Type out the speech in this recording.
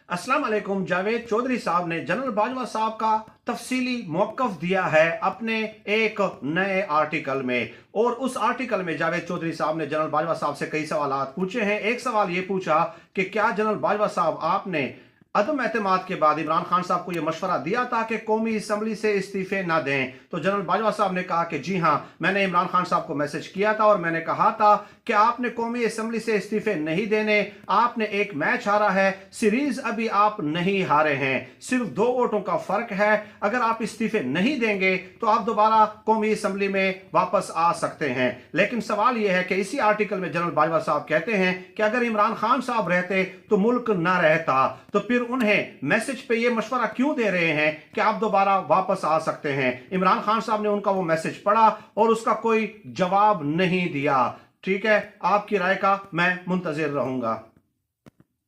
अस्सलाम वालेकुम। जावेद चौधरी साहब ने जनरल बाजवा साहब का तफसीली मौक़िफ़ दिया है अपने एक नए आर्टिकल में। और उस आर्टिकल में जावेद चौधरी साहब ने जनरल बाजवा साहब से कई सवाल पूछे हैं। एक सवाल ये पूछा कि क्या जनरल बाजवा साहब आपने अदम एतमाद के बाद इमरान खान साहब को यह मशवरा दिया था कि कौमी असम्बली से इस्तीफे ना दें? तो जनरल बाजवा साहब ने कहा कि जी हाँ, मैंने इमरान खान साहब को मैसेज किया था और मैंने कहा था कि आपने कौमी असम्बली से इस्तीफे नहीं देने। आपने एक मैच हारा है, सीरीज अभी आप नहीं हारे हैं, सिर्फ 2 वोटों का फर्क है। अगर आप इस्तीफे नहीं देंगे तो आप दोबारा कौमी असम्बली में वापस आ सकते हैं। लेकिन सवाल यह है कि इसी आर्टिकल में जनरल बाजवा साहब कहते हैं कि अगर इमरान खान साहब रहते तो मुल्क ना रहता। तो फिर उन्हें मैसेज पे ये मशवरा क्यों दे रहे हैं कि आप दोबारा वापस आ सकते हैं? इमरान खान साहब ने उनका वो मैसेज पढ़ा और उसका कोई जवाब नहीं दिया। ठीक है, आपकी राय का मैं मुंतजिर रहूंगा।